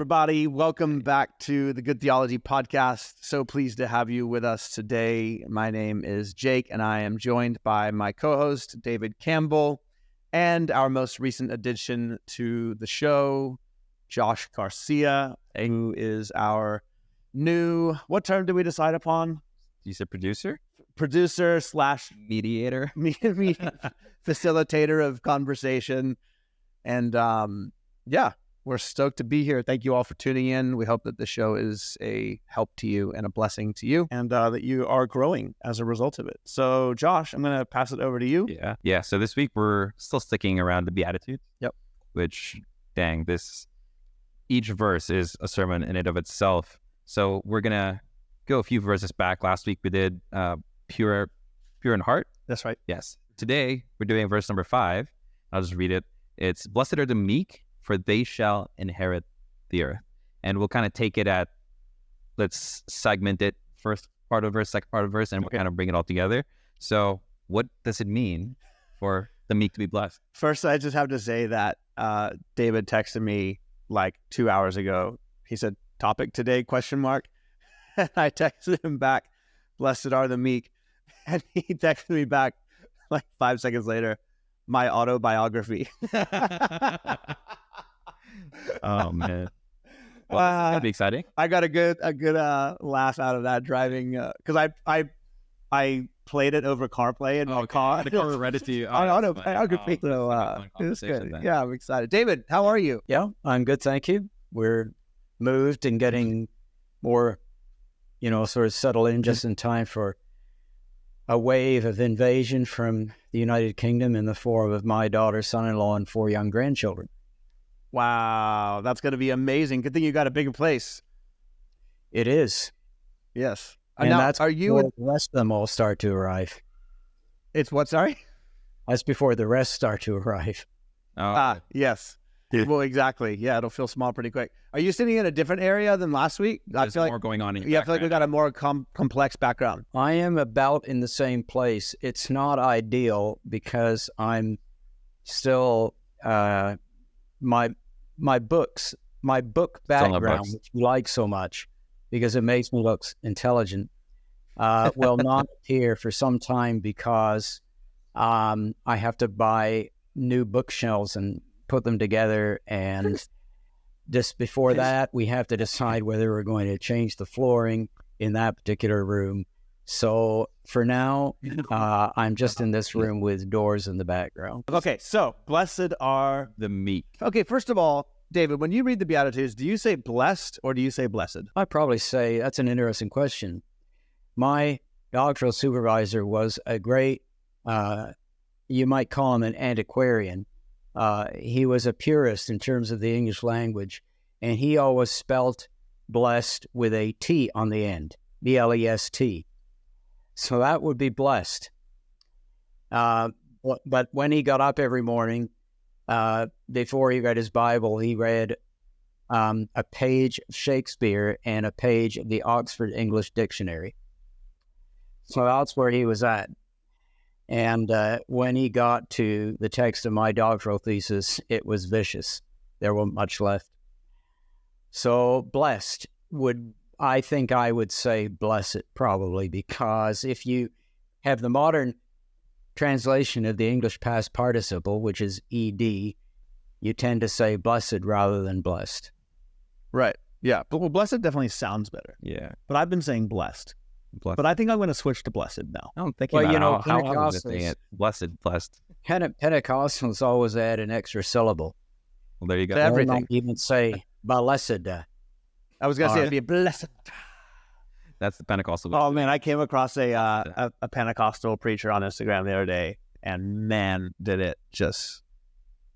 everybody. Welcome back to the Good Theology Podcast. So pleased to have you with us today. My name is Jake, and I am joined by my co-host, David Campbell, and our most recent addition to the show, Josh Garcia, who is our new, what term did we decide upon? You said producer? Producer slash mediator, facilitator of conversation. And yeah, we're stoked to be here. Thank you all for tuning in. We hope that the show is a help to you and a blessing to you, and that you are growing as a result of it. So Josh, I'm going to pass it over to you. Yeah. So this week we're still sticking around the Beatitudes. Yep. Which, each verse is a sermon in and of itself. So we're going to go a few verses back. Last week we did pure in heart. That's right. Yes. Today we're doing verse number 5. I'll just read it. It's, blessed are the meek, for they shall inherit the earth. And we'll kind of take it let's segment it, first part of verse, second part of verse, and we'll kind of bring it all together. So what does it mean for the meek to be blessed? First, I just have to say that David texted me like 2 hours ago. He said, topic today, ? And I texted him back, blessed are the meek. And he texted me back like 5 seconds later, my autobiography. Oh man! Well, that'd be exciting. I got a good laugh out of that driving because I played it over CarPlay in my car. The car read it to you. On autobiography. So it was good. Then. Yeah, I'm excited. David, how are you? Yeah, I'm good, thank you. We're moved and getting more, sort of settled in just in time for a wave of invasion from the United Kingdom in the form of my daughter, son-in-law, and 4 young grandchildren. Wow, that's going to be amazing. Good thing you got a bigger place. It is. Yes. And now, that's before the rest of them all start to arrive. It's what, sorry? That's before the rest start to arrive. Oh. Yes. Well, exactly. Yeah, it'll feel small pretty quick. Are you sitting in a different area than last week? There's more going on in your background. I feel like we got a more complex background. I am about in the same place. It's not ideal because I'm still... my book background, which you like so much because it makes me look intelligent, will not appear for some time because I have to buy new bookshelves and put them together. And just before that, we have to decide whether we're going to change the flooring in that particular room. So for now, I'm just in this room with doors in the background. Okay, so blessed are the meek. Okay, first of all, David, when you read the Beatitudes, do you say blessed or do you say blessed? I probably say that's an interesting question. My doctoral supervisor was a great, you might call him an antiquarian. He was a purist in terms of the English language, and he always spelt blessed with a T on the end, B-L-E-S-T. So that would be blessed. But when he got up every morning, before he read his Bible, he read a page of Shakespeare and a page of the Oxford English Dictionary. So that's where he was at. And when he got to the text of my doctoral thesis, it was vicious. There wasn't much left. So blessed I think I would say blessed probably, because if you have the modern translation of the English past participle, which is ed, you tend to say blessed rather than blessed. Right. Yeah. But blessed definitely sounds better. Yeah. But I've been saying blessed. But I think I'm going to switch to blessed now. I'm thinking about how I was saying it. Blessed. Pentecostals always add an extra syllable. Well, there you go. To everything. They even say blessed. I was going to say it'd be blessed. That's the Pentecostal. Oh man, I came across a Pentecostal preacher on Instagram the other day, and man, did it just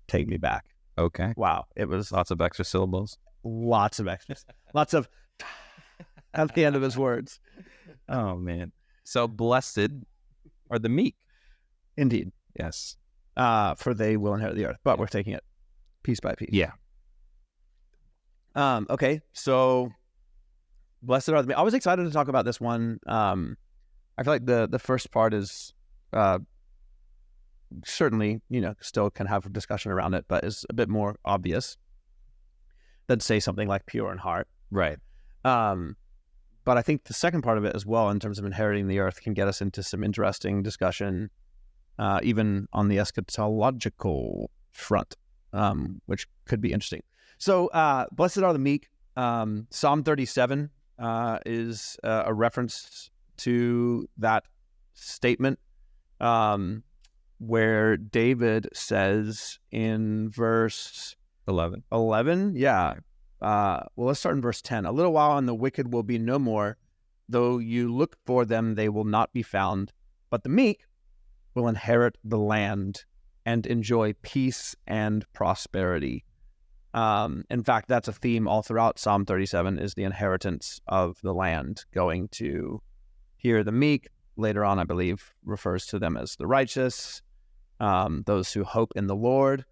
take me back. Okay. Wow. It was lots of extra syllables. Lots of extras. Lots of at the end of his words. Oh man. So blessed are the meek. Indeed. Yes. For they will inherit the earth. But we're taking it piece by piece. Yeah. Okay, so blessed are the meek. I was excited to talk about this one. I feel like the first part is certainly, still can have a discussion around it, but is a bit more obvious. that say something like pure in heart. Right. But I think the second part of it as well, in terms of inheriting the earth, can get us into some interesting discussion, even on the eschatological front, which could be interesting. So, blessed are the meek. Psalm 37 is a reference to that statement, where David says in verse 11, yeah. Well, let's start in verse 10. A little while and the wicked will be no more. Though you look for them, they will not be found. But the meek will inherit the land and enjoy peace and prosperity. In fact, that's a theme all throughout Psalm 37, is the inheritance of the land going to here. The meek, later on, I believe, refers to them as the righteous, those who hope in the Lord.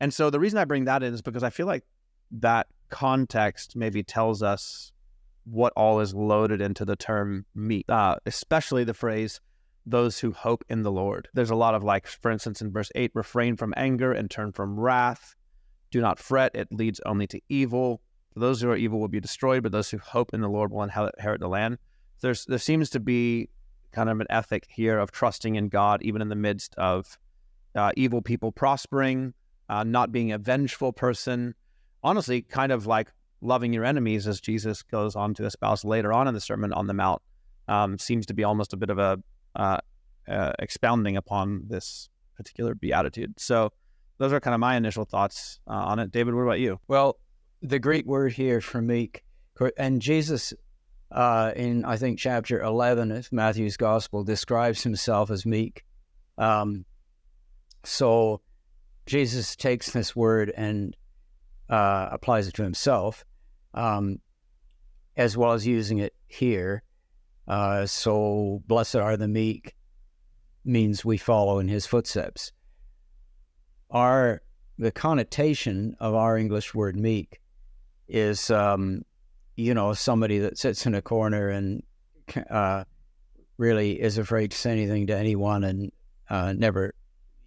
And so the reason I bring that in is because I feel like that context maybe tells us what all is loaded into the term meek, especially the phrase, those who hope in the Lord. There's a lot of, like, for instance, in verse 8, refrain from anger and turn from wrath. Do not fret, it leads only to evil. For those who are evil will be destroyed, but those who hope in the Lord will inherit the land. There seems to be kind of an ethic here of trusting in God, even in the midst of evil people prospering, not being a vengeful person. Honestly, kind of like loving your enemies, as Jesus goes on to espouse later on in the Sermon on the Mount, seems to be almost a bit of a expounding upon this particular beatitude. So those are kind of my initial thoughts on it. David, what about you? Well, the Greek word here for meek, and Jesus in, I think, chapter 11 of Matthew's Gospel describes himself as meek. So Jesus takes this word and applies it to himself, as well as using it here. So blessed are the meek means we follow in his footsteps. The connotation of our English word meek is, somebody that sits in a corner and really is afraid to say anything to anyone and never,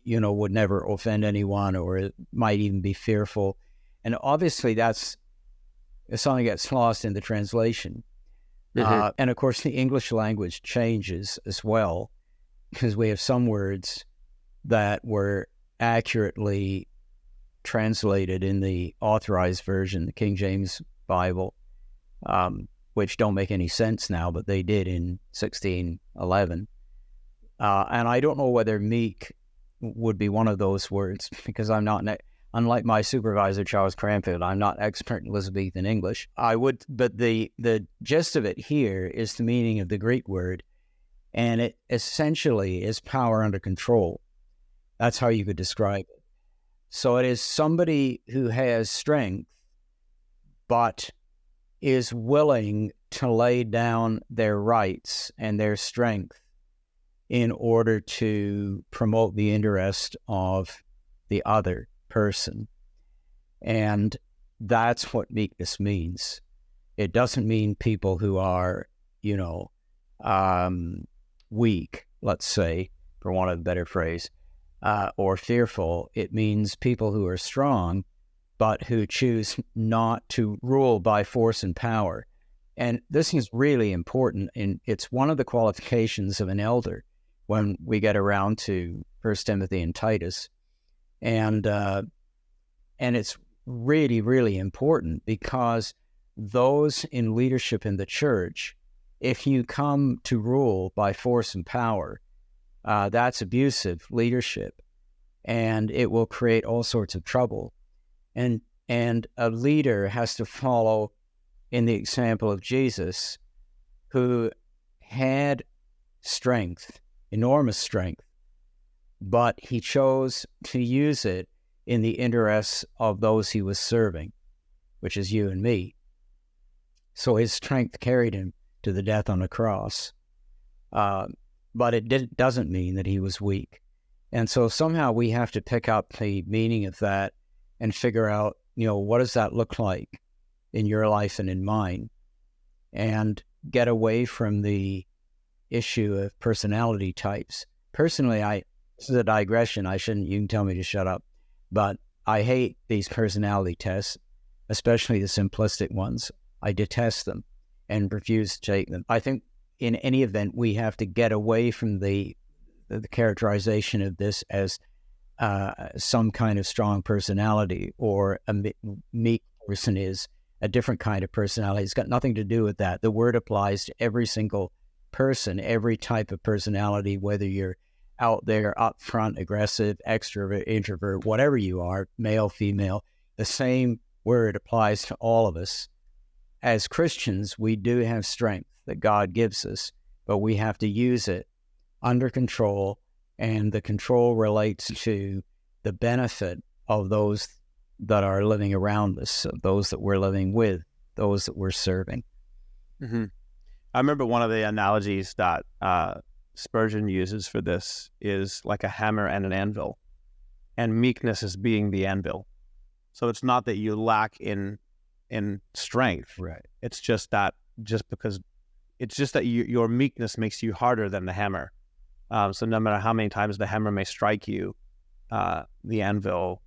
would never offend anyone, or might even be fearful. And obviously that's something gets lost in the translation. Mm-hmm. And of course, the English language changes as well, because we have some words that were accurately translated in the Authorized Version, the King James Bible, which don't make any sense now, but they did in 1611. And I don't know whether meek would be one of those words, because I'm not, unlike my supervisor, Charles Cranfield, I'm not expert in Elizabethan English. But the gist of it here is the meaning of the Greek word, and it essentially is power under control. That's how you could describe it. So it is somebody who has strength, but is willing to lay down their rights and their strength in order to promote the interest of the other person. And that's what meekness means. It doesn't mean people who are, weak, let's say, for want of a better phrase, or fearful. It means people who are strong, but who choose not to rule by force and power. And this is really important, and it's one of the qualifications of an elder when we get around to 1 Timothy and Titus. And it's really, really important, because those in leadership in the church, if you come to rule by force and power, that's abusive leadership, and it will create all sorts of trouble. And a leader has to follow in the example of Jesus, who had strength, enormous strength, but he chose to use it in the interests of those he was serving, which is you and me. So his strength carried him to the death on the cross. But it doesn't mean that he was weak. And so somehow we have to pick up the meaning of that and figure out, what does that look like in your life and in mine? And get away from the issue of personality types. Personally, this is a digression. You can tell me to shut up. But I hate these personality tests, especially the simplistic ones. I detest them and refuse to take them. I think in any event, we have to get away from the characterization of this as some kind of strong personality, or a meek person is a different kind of personality. It's got nothing to do with that. The word applies to every single person, every type of personality, whether you're out there, up front, aggressive, extrovert, introvert, whatever you are, male, female. The same word applies to all of us. As Christians, we do have strength that God gives us, but we have to use it under control, and the control relates to the benefit of those that are living around us, of those that we're living with, those that we're serving. Mm-hmm. I remember one of the analogies that Spurgeon uses for this is like a hammer and an anvil, and meekness is being the anvil. So it's not that you lack in strength. Right. It's just that your meekness makes you harder than the hammer. So no matter how many times the hammer may strike you, the anvil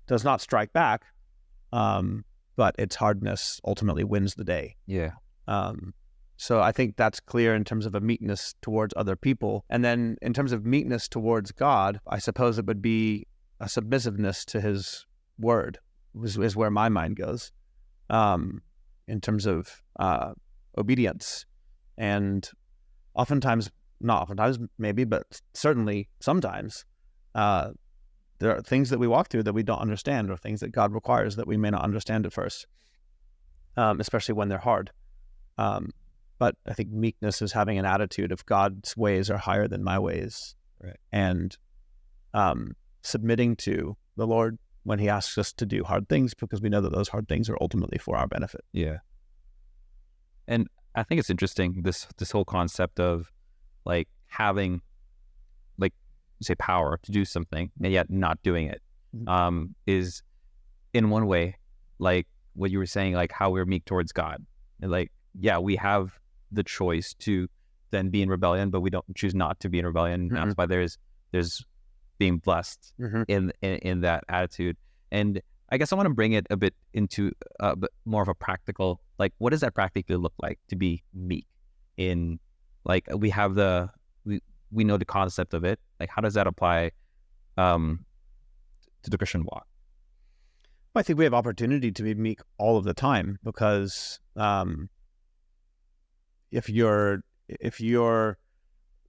does not strike back, but its hardness ultimately wins the day. Yeah. So I think that's clear in terms of a meekness towards other people. And then in terms of meekness towards God, I suppose it would be a submissiveness to his word, is where my mind goes, in terms of obedience. And not oftentimes maybe, but certainly sometimes, there are things that we walk through that we don't understand, or things that God requires that we may not understand at first, especially when they're hard. But I think meekness is having an attitude of God's ways are higher than my ways, right? And submitting to the Lord when he asks us to do hard things, because we know that those hard things are ultimately for our benefit. Yeah. And I think it's interesting, this whole concept of like having, like, say, power to do something and yet not doing it, is in one way like what you were saying, like how we're meek towards God. And like, yeah, we have the choice to then be in rebellion, but we don't choose not to be in rebellion. Mm-hmm. That's why there's being blessed in that attitude. And I guess I want to bring it a bit into more of a practical, like, what does that practically look like to be meek? In like, we have we know the concept of it. Like, how does that apply to the Christian walk? Well, I think we have opportunity to be meek all of the time, because if you're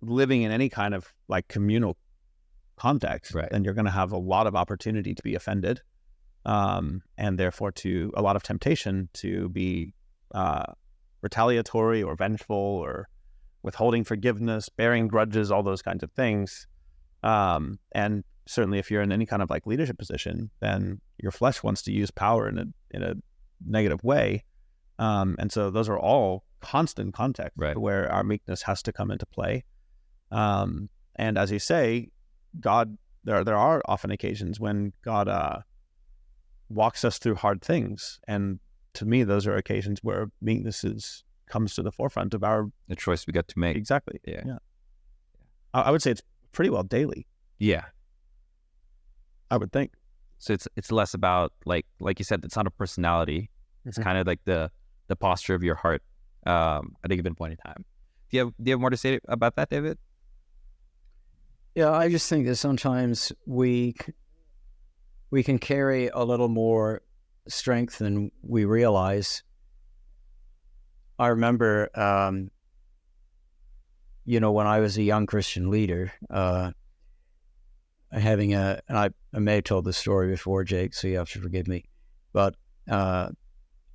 living in any kind of like communal context, right, then you're going to have a lot of opportunity to be offended, and therefore to a lot of temptation to be retaliatory or vengeful or withholding forgiveness, bearing grudges, all those kinds of things. And certainly if you're in any kind of like leadership position, then your flesh wants to use power in a negative way. And so those are all constant contexts, right, where our meekness has to come into play. And as you say, God, there are often occasions when God walks us through hard things. And to me, those are occasions where meekness comes to the forefront of the choice we get to make. Exactly. Yeah. I would say it's pretty well daily. Yeah. I would think. So it's less about like you said, it's not a personality. It's kind of like the posture of your heart at a given point in time. Do you have more to say about that, David? Yeah, I just think that sometimes we can carry a little more strength than we realize. I remember, when I was a young Christian leader, having and I may have told this story before, Jake, so you have to forgive me, but I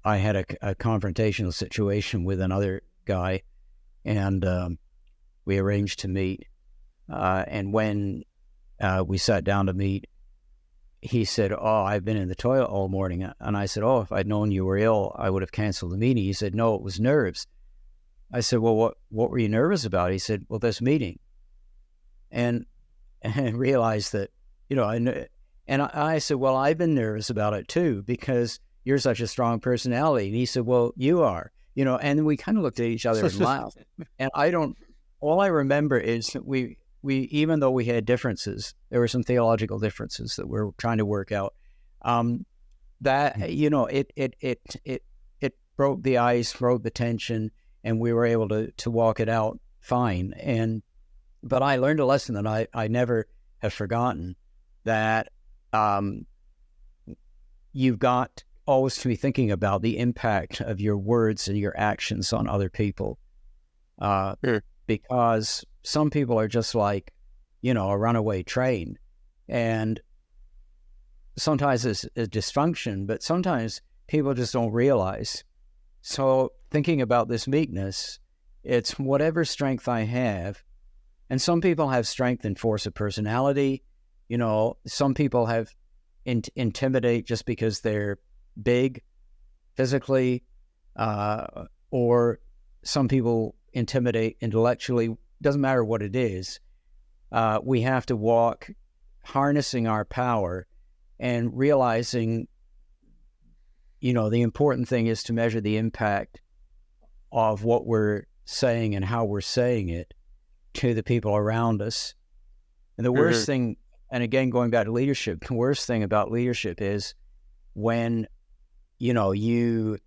had a confrontational situation with another guy, and we arranged to meet. And when we sat down to meet, he said, "Oh, I've been in the toilet all morning." And I said, "Oh, if I'd known you were ill, I would have canceled the meeting." He said, "No, it was nerves." I said, "Well, what were you nervous about?" He said, "Well, this meeting." And realized that, I said, "Well, I've been nervous about it too, because you're such a strong personality." And he said, "Well, you are," and we kind of looked at each other and laughed. And all I remember is that we, even though we had differences, there were some theological differences that we're trying to work out. that, you know, it broke the ice, broke the tension, and we were able to walk it out fine. But I learned a lesson that I never have forgotten, that you've got always to be thinking about the impact of your words and your actions on other people. Because some people are just like, you know, a runaway train. And sometimes it's a dysfunction, but sometimes people just don't realize. So thinking about this meekness, it's whatever strength I have. And some people have strength and force of personality. You know, some people have intimidate just because they're big physically, or some people intimidate intellectually. Doesn't matter what it is. We have to walk harnessing our power and realizing, you know, the important thing is to measure the impact of what we're saying and how we're saying it to the people around us. And the worst thing, and again, going back to leadership, the worst thing about leadership is when, you know, you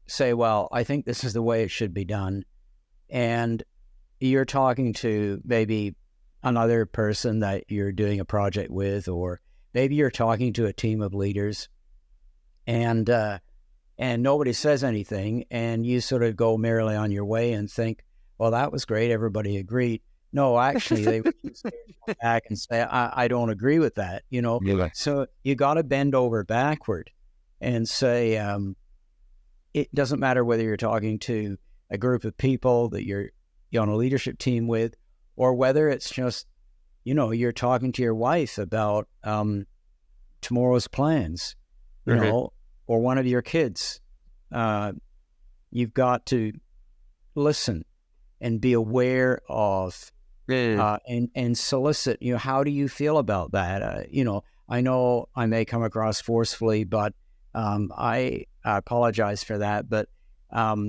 say, well, I think this is the way it should be done. And you're talking to maybe another person that you're doing a project with, or maybe you're talking to a team of leaders, and nobody says anything, and you sort of go merrily on your way and think, well, that was great, everybody agreed. No, actually, they would come back and say, I don't agree with that, you know. Yeah. So you got to bend over backward and say, it doesn't matter whether you're talking to a group of people that you're on a leadership team with, or whether it's just, you know, you're talking to your wife about tomorrow's plans, you know, or one of your kids. You've got to listen and be aware of and solicit, you know, how do you feel about that? You know I may come across forcefully, but I apologize for that. But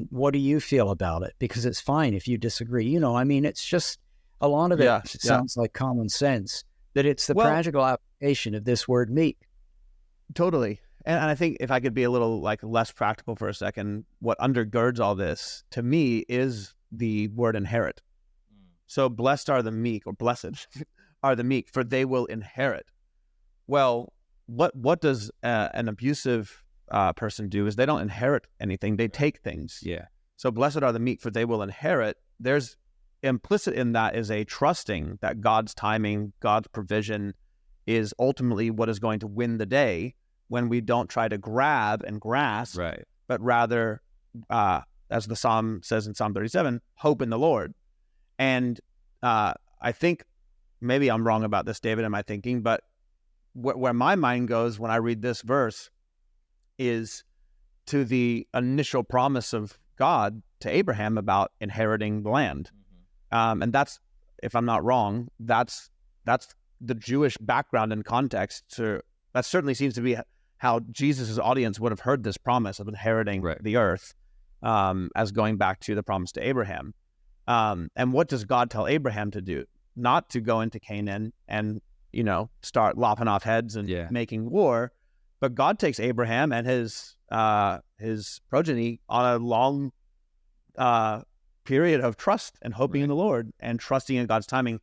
what do you feel about it? Because it's fine if you disagree. You know, I mean, it's just a lot of it sounds like common sense, that it's the practical application of this word meek. Totally. And I think if I could be a little like less practical for a second, what undergirds all this to me is the word inherit. So blessed are the meek, or blessed are the meek, for they will inherit. Well, what does an abusive person do is they don't inherit anything. They take things. Yeah. So blessed are the meek, for they will inherit. There's implicit in that is a trusting that God's timing, God's provision is ultimately what is going to win the day, when we don't try to grab and grasp, but rather, as the Psalm says in Psalm 37, hope in the Lord. And I think maybe I'm wrong about this, David, in my thinking, but where my mind goes when I read this verse is to the initial promise of God to Abraham about inheriting the land. And that's, if I'm not wrong, that's the Jewish background and context. That certainly seems to be how Jesus' audience would have heard this promise of inheriting the earth, as going back to the promise to Abraham. And what does God tell Abraham to do? Not to go into Canaan and, you know, start lopping off heads and making war, but God takes Abraham and his progeny on a long period of trust and hoping in the Lord and trusting in God's timing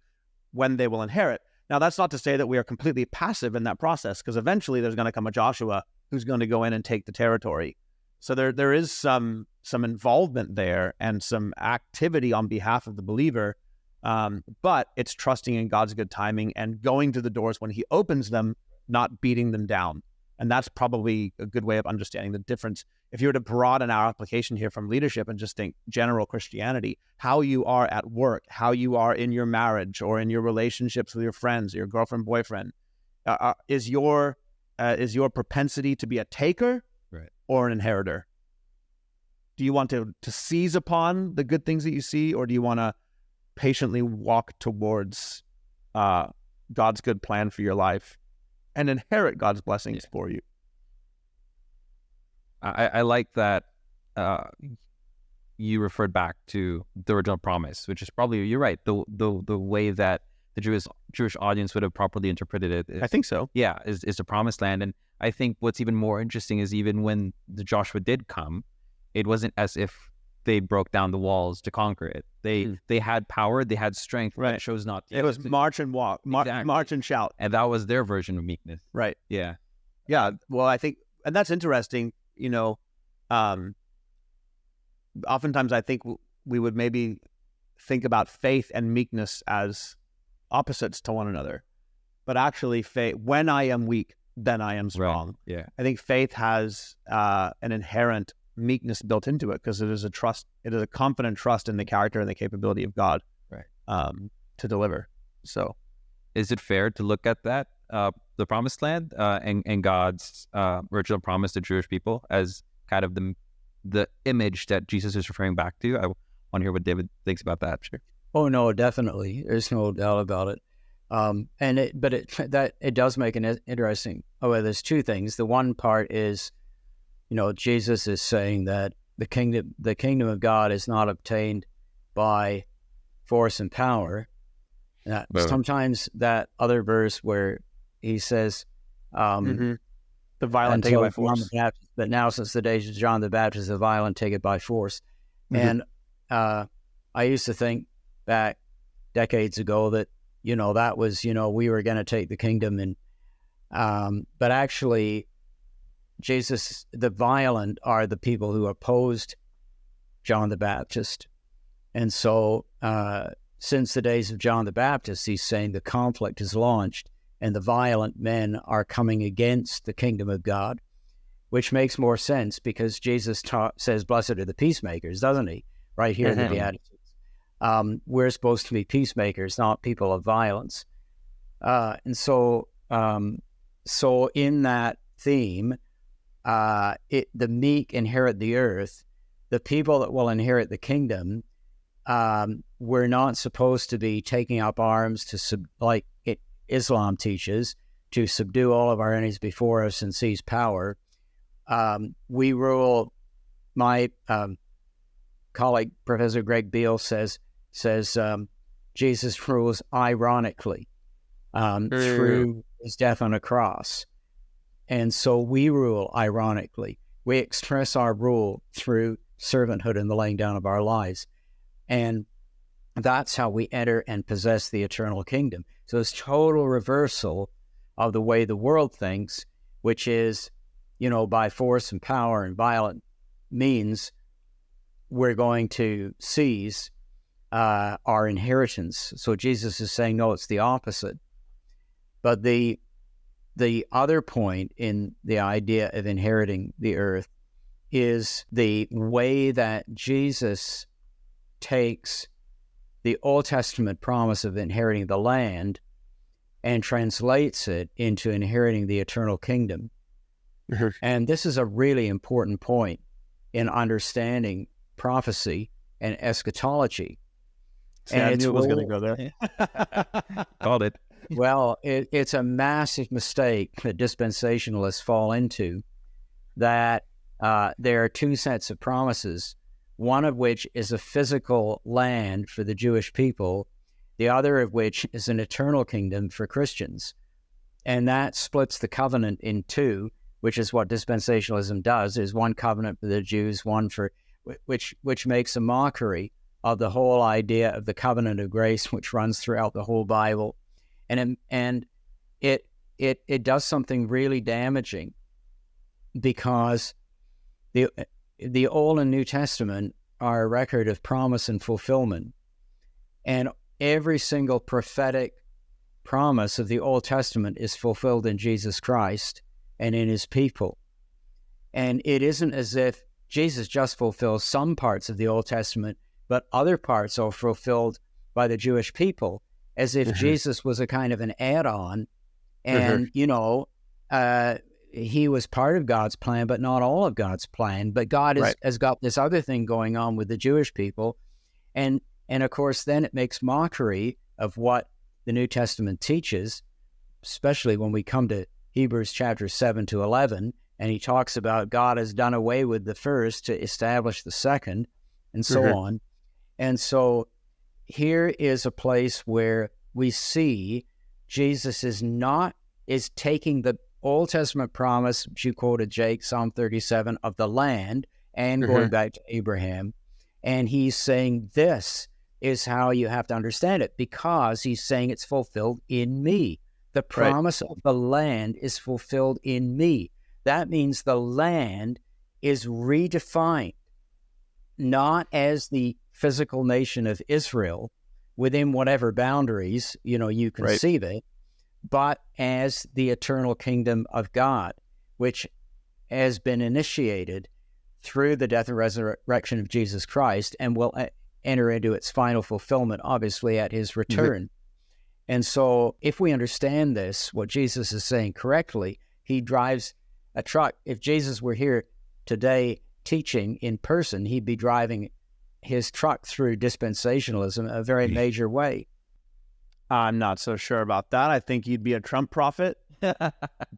when they will inherit. Now, that's not to say that we are completely passive in that process, because eventually there's going to come a Joshua who's going to go in and take the territory. So there is some involvement there and some activity on behalf of the believer, but it's trusting in God's good timing and going to the doors when he opens them, not beating them down. And that's probably a good way of understanding the difference. If you were to broaden our application here from leadership and just think general Christianity, how you are at work, how you are in your marriage or in your relationships with your friends, or your girlfriend, boyfriend, is your propensity to be a taker or an inheritor? Do you want to seize upon the good things that you see, or do you want to patiently walk towards God's good plan for your life and inherit God's blessings for you? I like that you referred back to the original promise, which is probably, you're right, the way that the Jewish audience would have properly interpreted it. I think so. Yeah, is the promised land. And I think what's even more interesting is even when the Joshua did come, it wasn't as if they broke down the walls to conquer it. They had power, they had strength, Right. but chose not to. It was march and walk, Exactly. march and shout. And that was their version of meekness. Right. Yeah. Yeah. Well, I think, and that's interesting, oftentimes I think we would maybe think about faith and meekness as opposites to one another. But actually, faith, when I am weak, then I am strong. Right. Yeah. I think faith has an inherent meekness built into it because it is a confident trust in the character and the capability of God, right, to deliver. So, is it fair to look at that, the Promised Land, and God's original promise to Jewish people as kind of the image that Jesus is referring back to? I want to hear what David thinks about that. Sure. Oh no, definitely. There's no doubt about it. It does make an interesting. There's two things. The one part is, Jesus is saying that the kingdom of God is not obtained by force and power. Sometimes that other verse where he says, the violent take it by force. But now, since the days of John the Baptist, the violent take it by force. And I used to think back decades ago that that was we were going to take the kingdom, and but actually, Jesus, the violent are the people who opposed John the Baptist, and so since the days of John the Baptist, he's saying the conflict is launched, and the violent men are coming against the kingdom of God, which makes more sense because Jesus says, "Blessed are the peacemakers," doesn't he? Right here in the Beatitudes. We're supposed to be peacemakers, not people of violence. And so in that theme, the meek inherit the earth. The people that will inherit the kingdom, we're not supposed to be taking up arms like Islam teaches, to subdue all of our enemies before us and seize power. We rule. My colleague, Professor Greg Beale, says Jesus rules ironically through his death on a cross. And so we rule ironically. We express our rule through servanthood and the laying down of our lives. And that's how we enter and possess the eternal kingdom. So it's total reversal of the way the world thinks, which is, by force and power and violent means, we're going to seize our inheritance. So Jesus is saying, no, it's the opposite. But the other point in the idea of inheriting the earth is the way that Jesus takes the Old Testament promise of inheriting the land and translates it into inheriting the eternal kingdom. And this is a really important point in understanding prophecy and eschatology. See, I knew it was going to go there. Called it. Well, it's a massive mistake that dispensationalists fall into, that there are two sets of promises, one of which is a physical land for the Jewish people, the other of which is an eternal kingdom for Christians. And that splits the covenant in two, which is what dispensationalism does. There's one covenant for the Jews, one for which makes a mockery of the whole idea of the covenant of grace, which runs throughout the whole Bible. And it does something really damaging, because the Old and New Testament are a record of promise and fulfillment. And every single prophetic promise of the Old Testament is fulfilled in Jesus Christ and in his people. And it isn't as if Jesus just fulfills some parts of the Old Testament, but other parts are fulfilled by the Jewish people, as if Jesus was a kind of an add-on. And, he was part of God's plan, but not all of God's plan. But God has got this other thing going on with the Jewish people. And of course, then it makes mockery of what the New Testament teaches, especially when we come to Hebrews chapter 7 to 11, and he talks about God has done away with the first to establish the second, and so on. And so here is a place where we see Jesus is taking the Old Testament promise, which you quoted, Jake, Psalm 37, of the land, and going back to Abraham. And he's saying this is how you have to understand it, because he's saying it's fulfilled in me. The promise of the land is fulfilled in me. That means the land is redefined, not as the physical nation of Israel within whatever boundaries, you conceive it, but as the eternal kingdom of God, which has been initiated through the death and resurrection of Jesus Christ and will enter into its final fulfillment, obviously, at his return. And so if we understand this, what Jesus is saying correctly, he drives a truck. If Jesus were here today teaching in person, he'd be driving his truck through dispensationalism a very major way. I'm not so sure about that. I think you'd be a Trump prophet.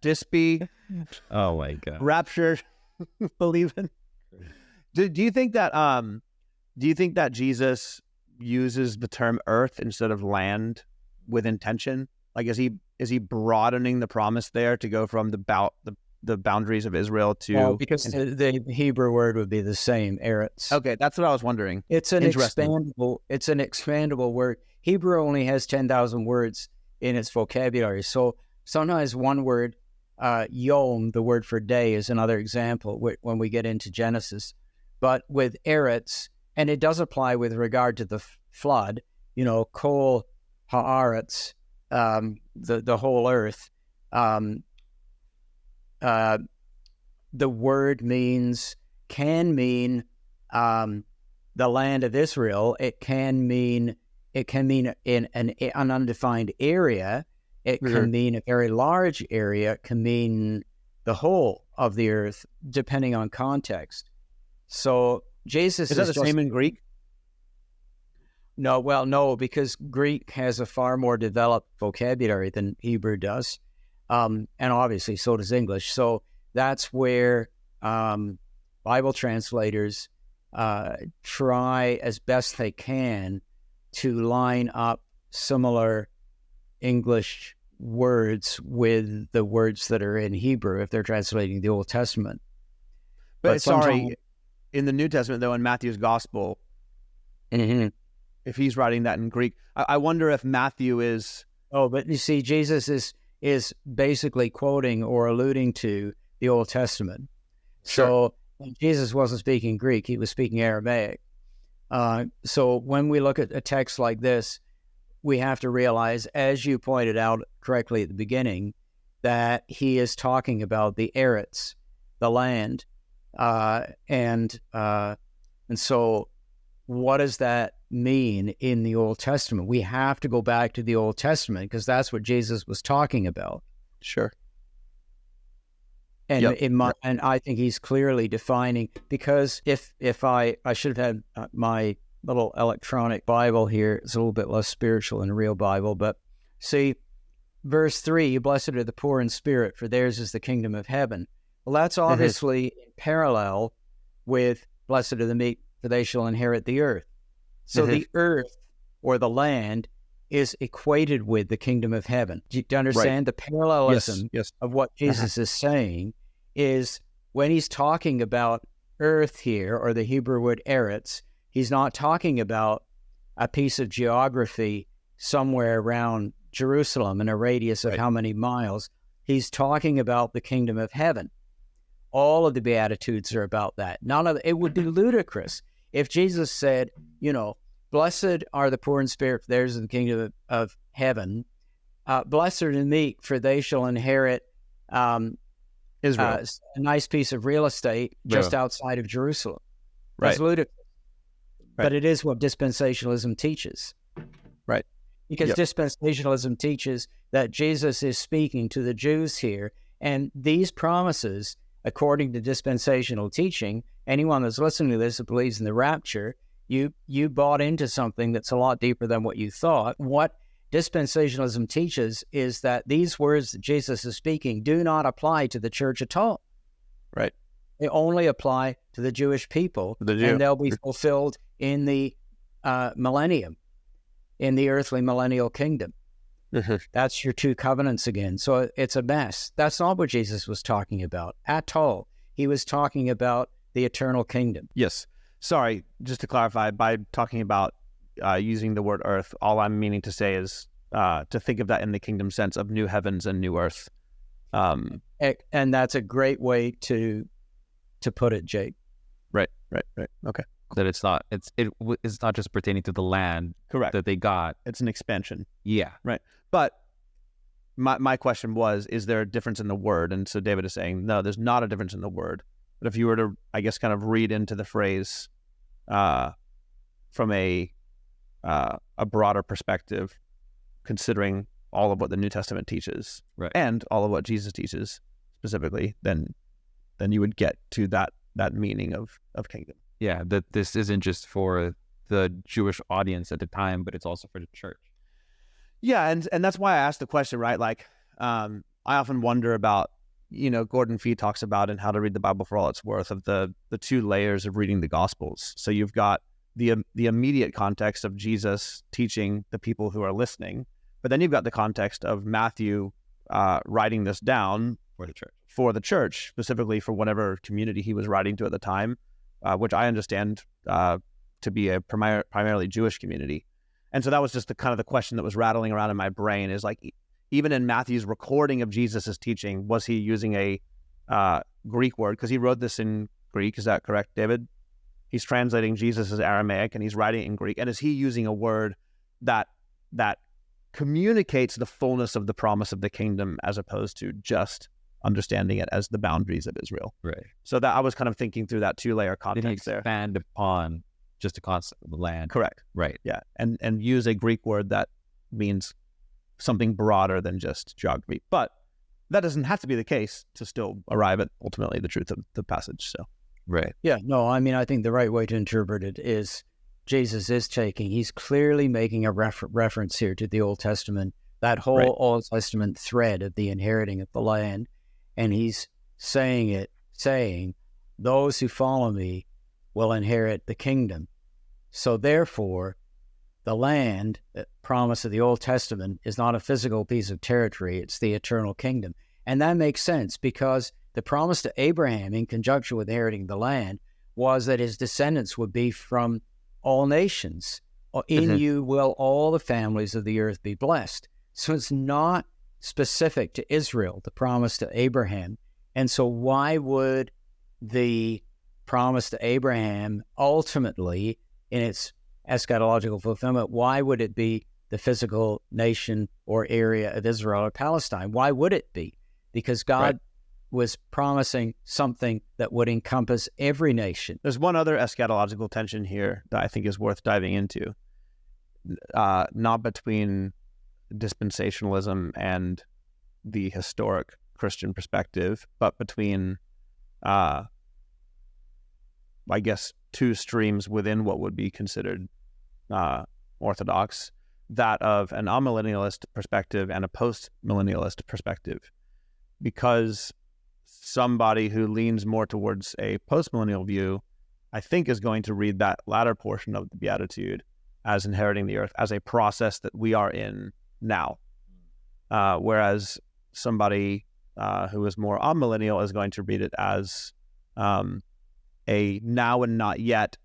Dispy. Oh my God. Rapture believing. Do you think that Jesus uses the term earth instead of land with intention? Like, is he broadening the promise there to go from the boundaries of Israel to? Well, because the Hebrew word would be the same, eretz. Okay, that's what I was wondering. It's an expandable word. Hebrew only has 10,000 words in its vocabulary. So sometimes one word, yom, the word for day, is another example when we get into Genesis. But with eretz, and it does apply with regard to the flood, kol haaretz, the whole earth. The word can mean the land of Israel. It can mean in an undefined area. It can mean a very large area. It can mean the whole of the earth, depending on context. So Jesus is that the same in Greek? No, because Greek has a far more developed vocabulary than Hebrew does, and obviously so does English. So that's where Bible translators try as best they can to line up similar English words with the words that are in Hebrew if they're translating the Old Testament. But in the New Testament, though, in Matthew's Gospel, if he's writing that in Greek, I wonder if Matthew is... Oh, but you see, Jesus is basically quoting or alluding to the Old Testament. Sure. So Jesus wasn't speaking Greek, he was speaking Aramaic. So when we look at a text like this, we have to realize, as you pointed out correctly at the beginning, that he is talking about the eretz, the land. And so what does that mean in the Old Testament? We have to go back to the Old Testament because that's what Jesus was talking about. Sure. And and I think he's clearly defining, because if I should have had my little electronic Bible here. It's a little bit less spiritual than a real Bible, but see, verse 3, blessed are the poor in spirit, for theirs is the kingdom of heaven. Well, that's obviously in parallel with blessed are the meek, for they shall inherit the earth. So the earth or the land is equated with the kingdom of heaven. Do you understand? The parallelism of what Jesus is saying is when he's talking about earth here, or the Hebrew word eretz, he's not talking about a piece of geography somewhere around Jerusalem in a radius of how many miles. He's talking about the kingdom of heaven. All of the Beatitudes are about that. It would be ludicrous if Jesus said, blessed are the poor in spirit, for theirs is the kingdom of heaven. Blessed are the meek, for they shall inherit Israel. A nice piece of real estate just outside of Jerusalem. That's ludicrous. But it is what dispensationalism teaches. Right. Because dispensationalism teaches that Jesus is speaking to the Jews here, and these promises, according to dispensational teaching, anyone that's listening to this that believes in the rapture, you bought into something that's a lot deeper than what you thought. What dispensationalism teaches is that these words that Jesus is speaking do not apply to the church at all. Right. They only apply to the Jewish people, and they'll be fulfilled in the millennium, in the earthly millennial kingdom. That's your two covenants again. So it's a mess. That's not what Jesus was talking about at all. He was talking about the eternal kingdom. Yes. Sorry, just to clarify, by talking about using the word earth, all I'm meaning to say is to think of that in the kingdom sense of new heavens and new earth. And that's a great way to put it, Jake. Right. Okay. That it's not just pertaining to the land Correct. that they got. It's an expansion. Yeah. Right. But my question was, is there a difference in the word? And so David is saying, no, there's not a difference in the word. But if you were to, I guess, kind of read into the phrase from a broader perspective, considering all of what the New Testament teaches, right, and all of what Jesus teaches specifically, then you would get to that meaning of kingdom. Yeah, that this isn't just for the Jewish audience at the time, but it's also for the church. Yeah, and that's why I asked the question, right? Like, I often wonder about, Gordon Fee talks about in How to Read the Bible for All It's Worth of the two layers of reading the Gospels. So you've got the immediate context of Jesus teaching the people who are listening, but then you've got the context of Matthew writing this down for the church, specifically for whatever community he was writing to at the time, which I understand to be a primarily Jewish community. And so that was just the kind of the question that was rattling around in my brain is like, even in Matthew's recording of Jesus's teaching, was he using a Greek word? Because he wrote this in Greek. Is that correct, David? He's translating Jesus' Aramaic and he's writing it in Greek. And is he using a word that communicates the fullness of the promise of the kingdom as opposed to just understanding it as the boundaries of Israel? Right. So that I was kind of thinking through that two-layer context there. Expand upon just the concept of the land. Correct. Right. Yeah. And use a Greek word that means something broader than just geography. But that doesn't have to be the case to still arrive at ultimately the truth of the passage. So. Right. Yeah. No, I mean, I think the right way to interpret it is he's clearly making a reference here to the Old Testament, that whole Right. Old Testament thread of the inheriting of the land. And he's saying, those who follow me will inherit the kingdom. So therefore, the land, the promise of the Old Testament, is not a physical piece of territory, it's the eternal kingdom. And that makes sense because the promise to Abraham in conjunction with inheriting the land was that his descendants would be from all nations. In you will all the families of the earth be blessed. So it's not specific to Israel, the promise to Abraham. And so why would the promise to Abraham ultimately, in its eschatological fulfillment, why would it be the physical nation or area of Israel or Palestine? Why would it be? Because God was promising something that would encompass every nation. There's one other eschatological tension here that I think is worth diving into, not between dispensationalism and the historic Christian perspective, but between, I guess, two streams within what would be considered orthodox, that of an amillennialist perspective and a post-millennialist perspective. Because somebody who leans more towards a post-millennial view, I think, is going to read that latter portion of the Beatitude as inheriting the earth, as a process that we are in now. Whereas somebody who is more amillennial is going to read it as a now and not yet,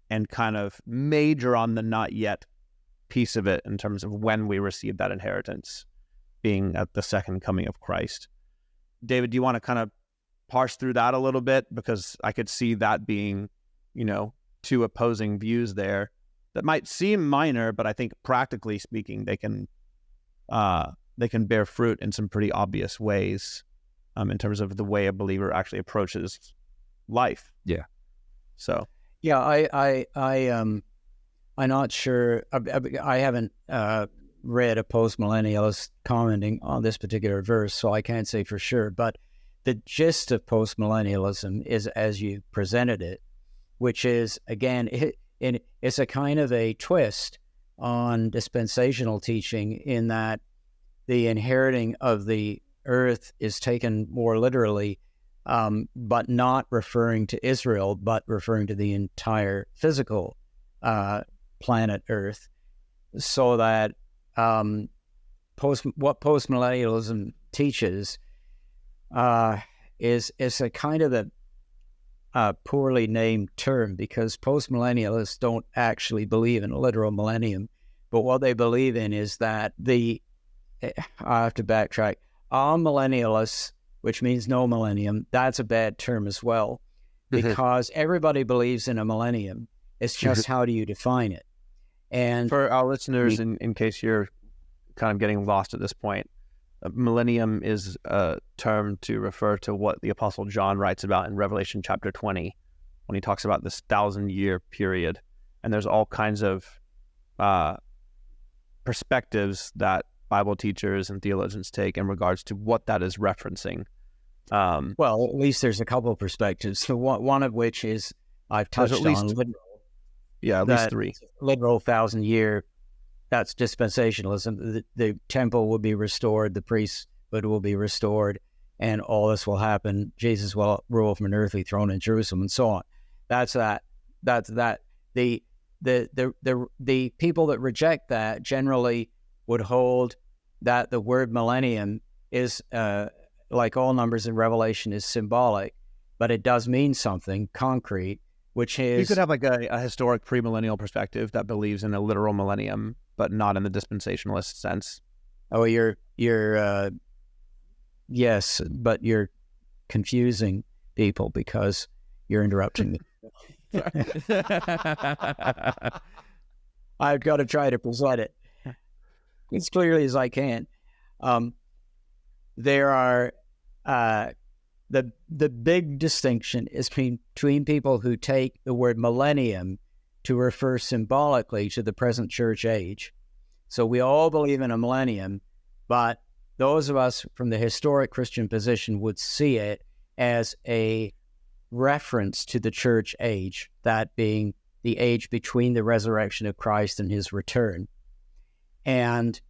and kind of major on the not yet piece of it in terms of when we receive that inheritance, being at the second coming of Christ. David, do you want to kind of parse through that a little bit? Because I could see that being, two opposing views there that might seem minor, but I think practically speaking, they can bear fruit in some pretty obvious ways in terms of the way a believer actually approaches life. Yeah. So. Yeah, I'm not sure. I haven't read a post-millennialist commenting on this particular verse, so I can't say for sure. But the gist of post-millennialism is as you presented it, which is, again, it's a kind of a twist on dispensational teaching in that the inheriting of the earth is taken more literally, but not referring to Israel, but referring to the entire physical planet Earth, so that post-millennialism teaches is a kind of a poorly named term, because post-millennialists don't actually believe in a literal millennium, but what they believe in is that I have to backtrack. Amillennialists, which means no millennium, that's a bad term as well, because everybody believes in a millennium. It's just how do you define it? And for our listeners, in case you're kind of getting lost at this point, millennium is a term to refer to what the Apostle John writes about in Revelation chapter 20, when he talks about this 1,000-year period. And there's all kinds of perspectives that Bible teachers and theologians take in regards to what that is referencing. Well, at least there's a couple of perspectives. So one of which is I've touched on literal. Yeah, at least three. Literal 1,000-year, that's dispensationalism. The temple will be restored, the priesthood will be restored, and all this will happen. Jesus will rule from an earthly throne in Jerusalem, and so on. That's that. The people that reject that generally would hold that the word millennium is, like all numbers in Revelation, is symbolic, but it does mean something concrete, which is... You could have like a historic premillennial perspective that believes in a literal millennium, but not in the dispensationalist sense. Oh, yes, but you're confusing people because you're interrupting me. I've got to try to present it as clearly as I can. There are the big distinction is between people who take the word millennium to refer symbolically to the present church age. So we all believe in a millennium, but those of us from the historic Christian position would see it as a reference to the church age, that being the age between the resurrection of Christ and his return. And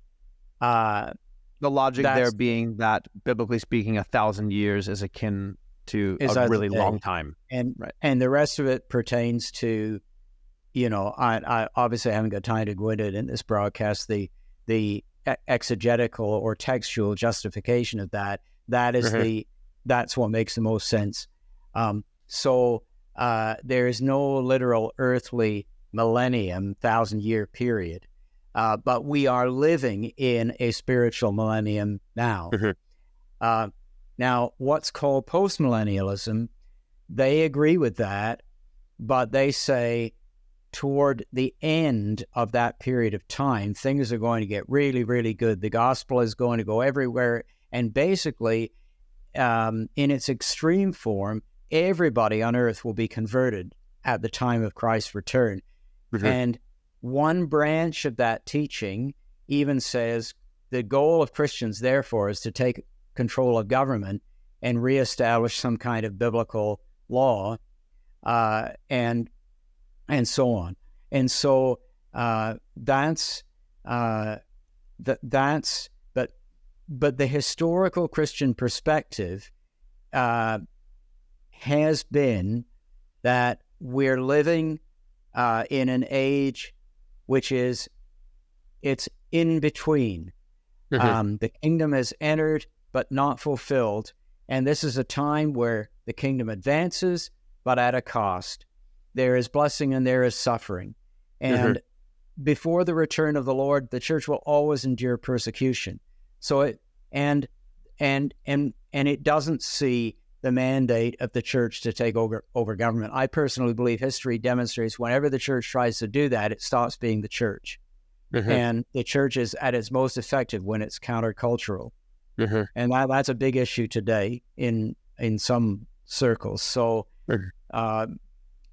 the logic there being that, biblically speaking, 1,000 years is akin to a really long time. And and the rest of it pertains to, I obviously haven't got time to go into it in this broadcast, the exegetical or textual justification of that. That is that's what makes the most sense. So there is no literal earthly millennium, 1,000-year period. But we are living in a spiritual millennium now. Now, what's called post-millennialism, they agree with that, but they say toward the end of that period of time, things are going to get really, really good. The gospel is going to go everywhere. And basically, in its extreme form, everybody on earth will be converted at the time of Christ's return. And one branch of that teaching even says the goal of Christians, therefore, is to take control of government and reestablish some kind of biblical law, and so on. And so but the historical Christian perspective has been that we're living in an age which is, it's in between. The kingdom has entered, but not fulfilled. And this is a time where the kingdom advances, but at a cost. There is blessing and there is suffering. And before the return of the Lord, the church will always endure persecution. So it doesn't see the mandate of the church to take over government. I personally believe history demonstrates whenever the church tries to do that, it stops being the church. And the church is at its most effective when it's countercultural. And that's a big issue today in some circles. So,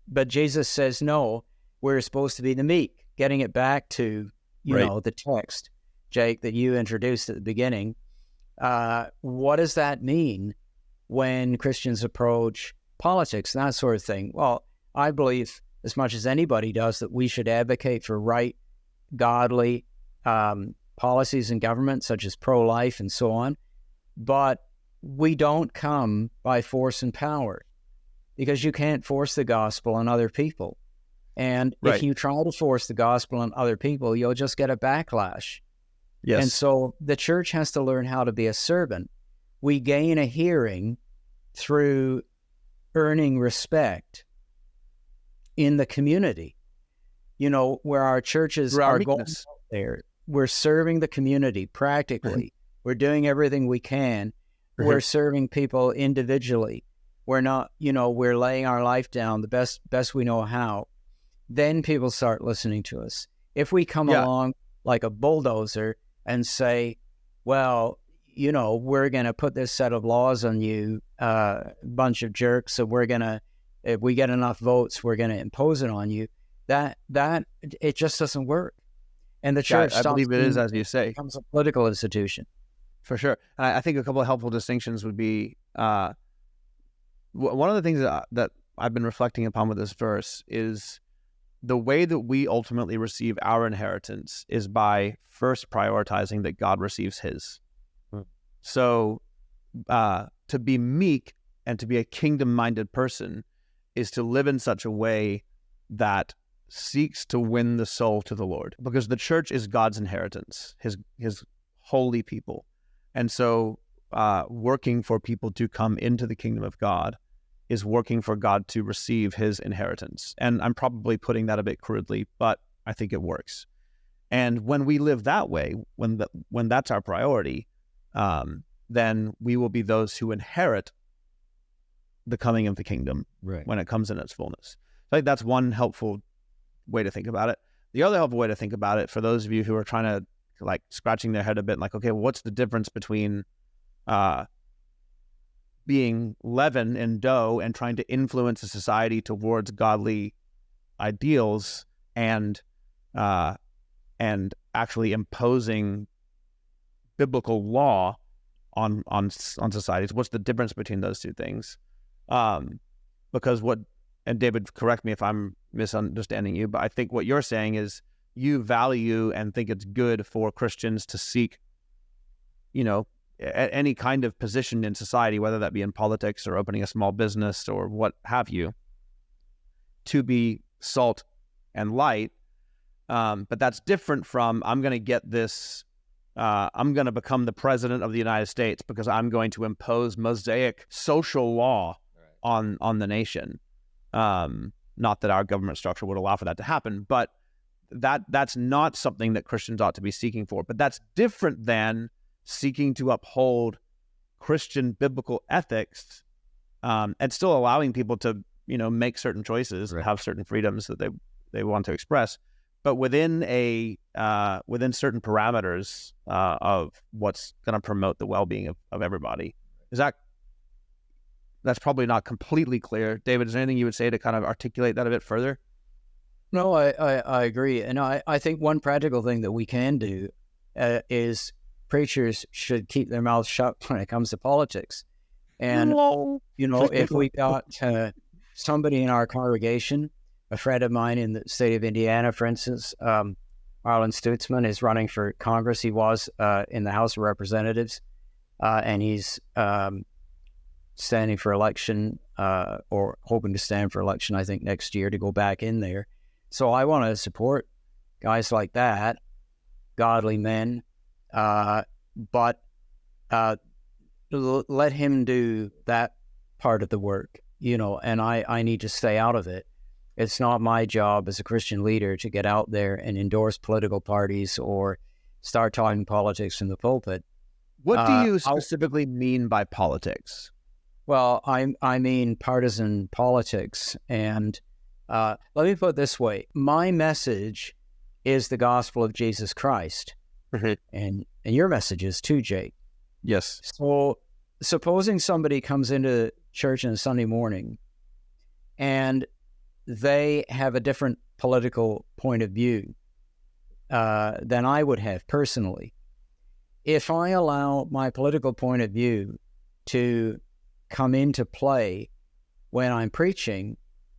but Jesus says, no, we're supposed to be the meek. Getting it back to, the text, Jake, that you introduced at the beginning. What does that mean when Christians approach politics and that sort of thing? Well, I believe as much as anybody does that we should advocate for right, godly policies in government, such as pro-life and so on. But we don't come by force and power, because you can't force the gospel on other people. And if you try to force the gospel on other people, you'll just get a backlash. Yes. And so the church has to learn how to be a servant. We gain a hearing through earning respect in the community. You know, where our churches Through our are going meekness. out there, we're serving the community practically. We're doing everything we can. We're serving people individually. We're not, you know, we're laying our life down the best we know how. Then people start listening to us. If we come along like a bulldozer and say, well, you know, we're going to put this set of laws on you, bunch of jerks, so we're going to, if we get enough votes, we're going to impose it on you. That it just doesn't work. And the church, I believe it is, as you say, becomes a political institution. For sure. And I think a couple of helpful distinctions would be, one of the things that I've been reflecting upon with this verse is the way that we ultimately receive our inheritance is by first prioritizing that God receives his. So to be meek and to be a kingdom-minded person is to live in such a way that seeks to win the soul to the Lord, because the church is God's inheritance, his holy people. And so working for people to come into the kingdom of God is working for God to receive his inheritance. And I'm probably putting that a bit crudely, but I think it works. And when we live that way, when that's our priority, then we will be those who inherit the coming of the kingdom when it comes in its fullness. So I think that's one helpful way to think about it. The other helpful way to think about it, for those of you who are trying to like scratching their head a bit, like, okay, well, what's the difference between being leaven and dough and trying to influence a society towards godly ideals and actually imposing biblical law on societies? What's the difference between those two things? Because and David, correct me if I'm misunderstanding you, but I think what you're saying is you value and think it's good for Christians to seek, you know, any kind of position in society, whether that be in politics or opening a small business or what have you, to be salt and light. But that's different from, I'm going to get this, I'm going to become the president of the United States because I'm going to impose Mosaic social law on the nation. Not that our government structure would allow for that to happen, but that's not something that Christians ought to be seeking for. But that's different than seeking to uphold Christian biblical ethics, and still allowing people to, you know, make certain choices, have certain freedoms that they want to express, but within within certain parameters of what's going to promote the well-being of everybody. That's probably not completely clear. David, is there anything you would say to kind of articulate that a bit further? No, I agree. And I think one practical thing that we can do is preachers should keep their mouths shut when it comes to politics. And, you know, if we got somebody in our congregation, a friend of mine in the state of Indiana, for instance, Arlen Stutzman is running for Congress. He was in the House of Representatives, and he's standing for election, or hoping to stand for election, I think, next year to go back in there. So I want to support guys like that, godly men, but let him do that part of the work, you know, and I need to stay out of it. It's not my job as a Christian leader to get out there and endorse political parties or start talking politics in the pulpit. What do you specifically mean by politics? Well, I mean partisan politics. And let me put it this way. My message is the gospel of Jesus Christ. And your message is too, Jake. Yes. So supposing somebody comes into church on a Sunday morning and they have a different political point of view than I would have personally. If I allow my political point of view to come into play when I'm preaching,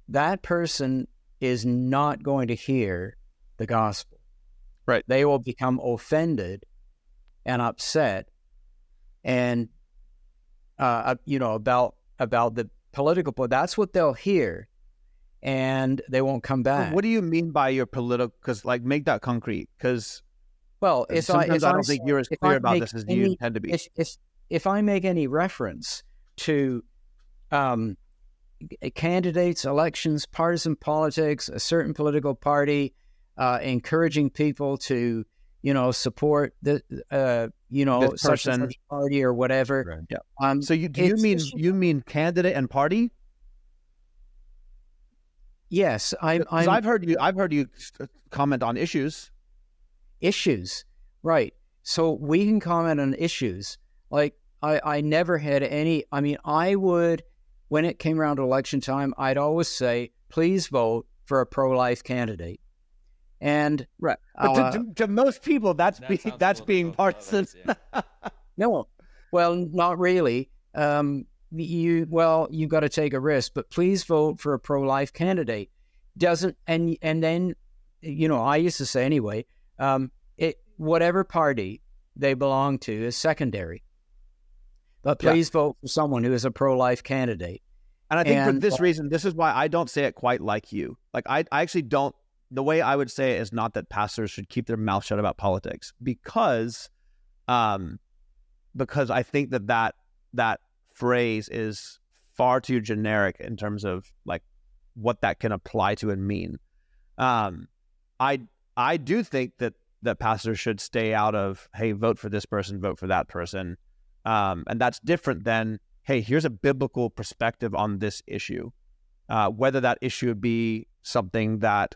that person is not going to hear the gospel. Right. They will become offended and upset, and you know, about the political point. That's what they'll hear, and they won't come back. What do you mean by your political? Because, like, make that concrete. Because Well, Sometimes I don't think you're as clear about this as you intend to be. If I make any reference to candidates, elections, partisan politics, a certain political party, encouraging people to, support the, this such and person, such party or whatever. Right. Yeah. So you mean candidate and party? Yes, I've heard you comment on issues. Issues, right? So we can comment on issues. Like I never had any. I mean, I would, when it came around to election time, I'd always say, please vote for a pro-life candidate. And right, but to most people, that's being partisan. No, well, not really. You got to take a risk, but please vote for a pro-life candidate. And then, I used to say anyway, whatever party they belong to is secondary. But please vote for someone who is a pro-life candidate. And I think for this reason, this is why I don't say it quite like you. Like I actually don't. The way I would say it is not that pastors should keep their mouth shut about politics, because I think that phrase is far too generic in terms of like what that can apply to and mean. I do think that pastors should stay out of, hey, vote for this person, vote for that person, and that's different than, hey, here's a biblical perspective on this issue, whether that issue be something that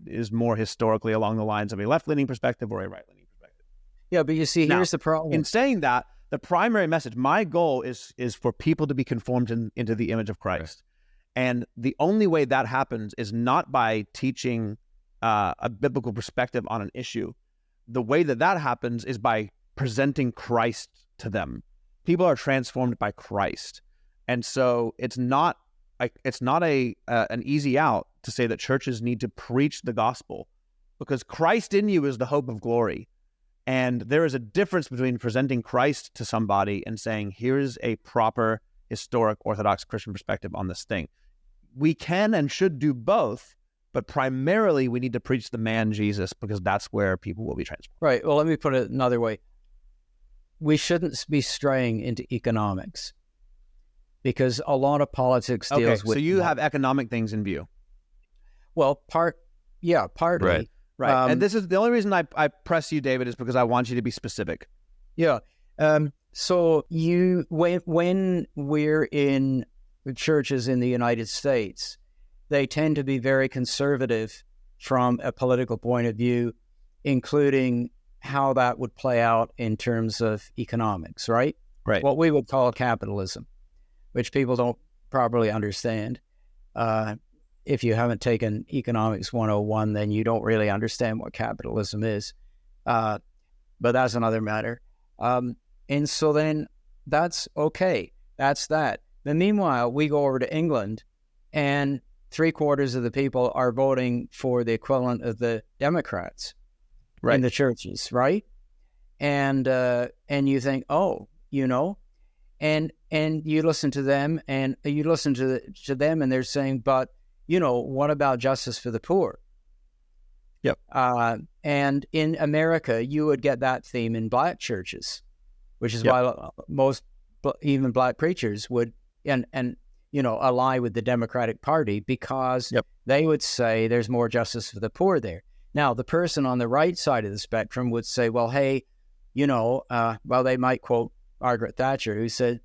is more historically along the lines of a left-leaning perspective or a right-leaning perspective. Yeah, but you see, here's the problem. In saying that, the primary message, my goal is for people to be conformed into the image of Christ. Right. And the only way that happens is not by teaching a biblical perspective on an issue. The way that happens is by presenting Christ to them. People are transformed by Christ. And so it's not an easy out to say that churches need to preach the gospel, because Christ in you is the hope of glory. And there is a difference between presenting Christ to somebody and saying, here's a proper historic Orthodox Christian perspective on this thing. We can and should do both, but primarily we need to preach the man Jesus, because that's where people will be transformed. Right. Well, let me put it another way. We shouldn't be straying into economics, because a lot of politics deals with... So you have economic things in view. Well, partly. Right. And this is the only reason I press you, David, is because I want you to be specific. Yeah. So when we're in churches in the United States, they tend to be very conservative from a political point of view, including how that would play out in terms of economics, right? Right. What we would call capitalism, which people don't properly understand. If you haven't taken Economics 101, then you don't really understand what capitalism is. But that's another matter. And so then that's okay. That's that. Then meanwhile, we go over to England, and 3/4 of the people are voting for the equivalent of the Democrats in the churches, right? And you think, and you listen to them, and you listen to them, and they're saying, but what about justice for the poor? Yep. And in America, you would get that theme in black churches, which is why most, even black preachers would, ally with the Democratic Party, because they would say there's more justice for the poor there. Now, the person on the right side of the spectrum would say, well, hey, they might quote Margaret Thatcher, who said,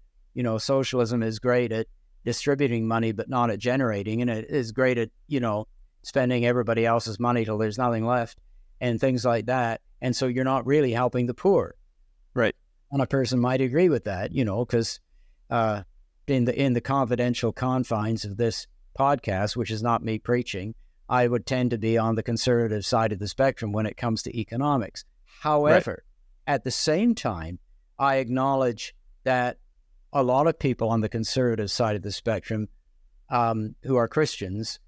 socialism is great at distributing money, but not at generating, and it is great at, spending everybody else's money till there's nothing left, and things like that. And so you're not really helping the poor. Right. And a person might agree with that, because in the confidential confines of this podcast, which is not me preaching, I would tend to be on the conservative side of the spectrum when it comes to economics. However, at the same time, I acknowledge that a lot of people on the conservative side of the spectrum who are Christians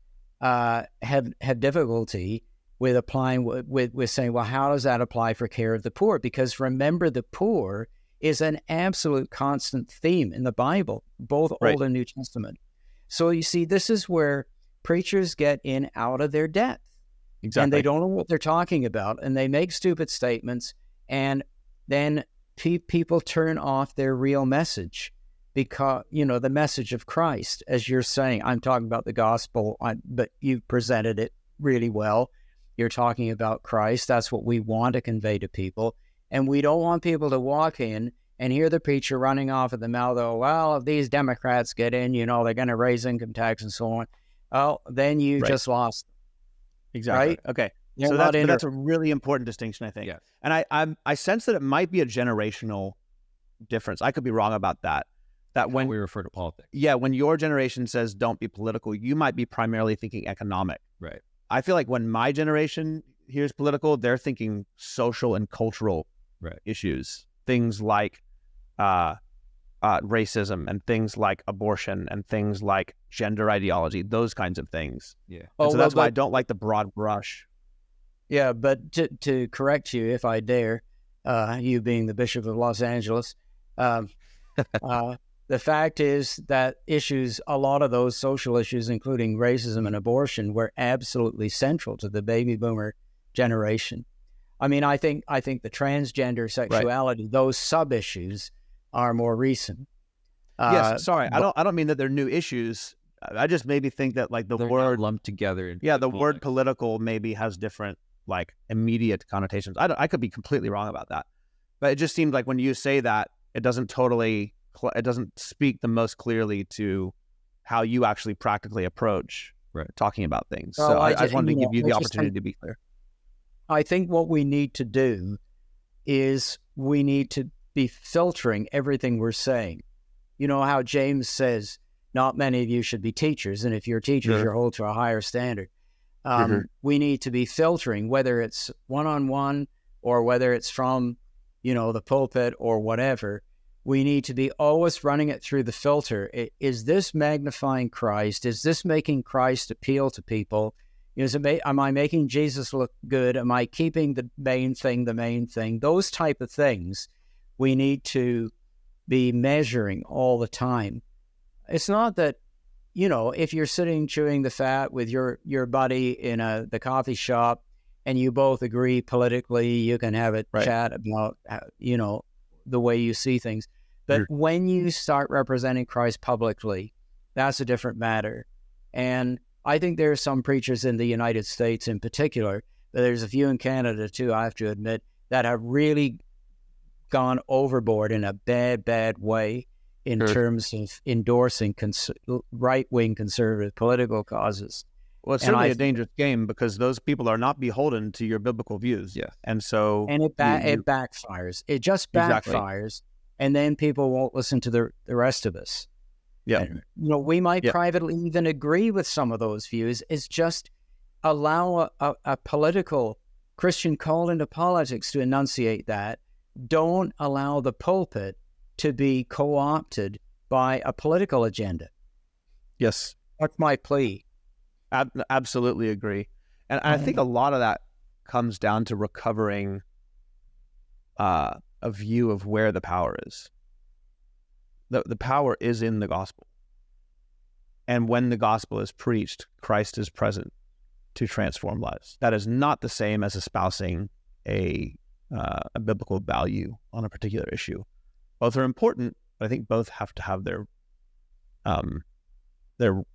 have difficulty with applying, with saying, well, how does that apply for care of the poor? Because remember, the poor is an absolute constant theme in the Bible, both Old and New Testament. So you see, this is where preachers get in out of their depth. Exactly. And they don't know what they're talking about, and they make stupid statements, and then people turn off their real message because, the message of Christ, as you're saying. I'm talking about the gospel, but you presented it really well. You're talking about Christ. That's what we want to convey to people, and we don't want people to walk in and hear the preacher running off at the mouth, oh, well, if these Democrats get in, they're going to raise income tax and so on. Well, then you just lost. Exactly. Right? Okay. They're So not that's a really important distinction, I think. Yes. And I sense that it might be a generational difference. I could be wrong about that. That when we refer to politics. Yeah, when your generation says don't be political, you might be primarily thinking economic. Right. I feel like when my generation hears political, they're thinking social and cultural issues. Things like racism and things like abortion and things like gender ideology, those kinds of things. Yeah. And so that's why I don't like the broad brush. Yeah, but to correct you, if I dare, you being the Bishop of Los Angeles, the fact is that a lot of those social issues, including racism and abortion, were absolutely central to the baby boomer generation. I mean, I think the transgender sexuality, those sub-issues, are more recent. Yes, sorry, I don't mean that they're new issues. I just maybe think that like the They're word lumped together. the word political maybe has different like immediate connotations. I could be completely wrong about that, but it just seems like when you say that, it doesn't speak the most clearly to how you actually practically approach talking about things. Well, so I just wanted to give you the opportunity to be clear. I think what we need to do is we need to be filtering everything we're saying. You know how James says, not many of you should be teachers, and if you're teachers, you're held to a higher standard. We need to be filtering, whether it's one-on-one or whether it's from, the pulpit or whatever. We need to be always running it through the filter. Is this magnifying Christ? Is this making Christ appeal to people? Am I making Jesus look good? Am I keeping the main thing? Those type of things we need to be measuring all the time. It's not that, if you're sitting chewing the fat with your buddy in the coffee shop and you both agree politically, you can have a chat about, the way you see things. But when you start representing Christ publicly, that's a different matter. And I think there are some preachers in the United States in particular, but there's a few in Canada too, I have to admit, that have really gone overboard in a bad way in terms of endorsing right-wing conservative political causes. Well, it's certainly a dangerous game because those people are not beholden to your biblical views. Yeah. And so... And it backfires. It just backfires, and then people won't listen to the rest of us. Yeah. And, we might privately even agree with some of those views. It's just allow a political Christian call into politics to enunciate that. Don't allow the pulpit to be co-opted by a political agenda. Yes. That's my plea. Absolutely agree. And I think a lot of that comes down to recovering a view of where the power is. The power is in the gospel. And when the gospel is preached, Christ is present to transform lives. That is not the same as espousing a biblical value on a particular issue. Both are important, but I think both have to have their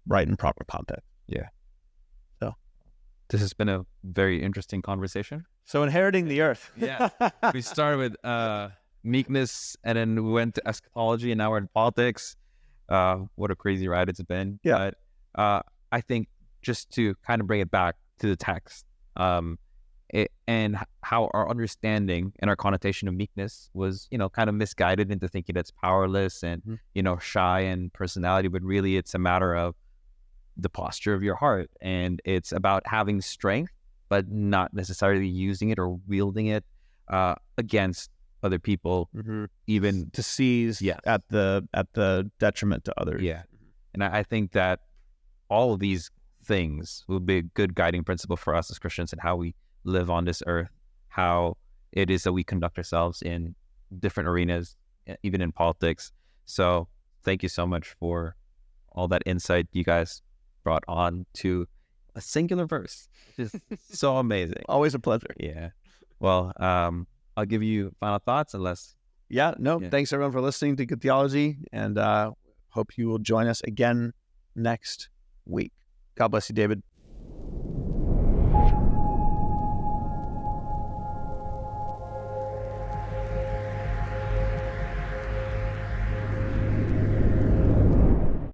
right and proper context. Yeah. So this has been a very interesting conversation. So inheriting the earth. Yeah. We started with meekness, and then we went to eschatology, and now we're in politics. What a crazy ride it's been. Yeah. But I think just to kind of bring it back to the text, and how our understanding and our connotation of meekness was, kind of misguided into thinking that's powerless and, shy in personality, but really it's a matter of the posture of your heart. And it's about having strength, but not necessarily using it or wielding it against other people, even to seize at the detriment to others. Yeah. And I think that all of these things will be a good guiding principle for us as Christians and how we live on this earth, how it is that we conduct ourselves in different arenas, even in politics. So thank you so much for all that insight you guys brought on to a singular verse, which is so amazing. Always a pleasure. Yeah. Well, I'll give you final thoughts unless. Yeah, no, Yeah. thanks everyone for listening to Good Theology, and hope you will join us again next week. God bless you, David.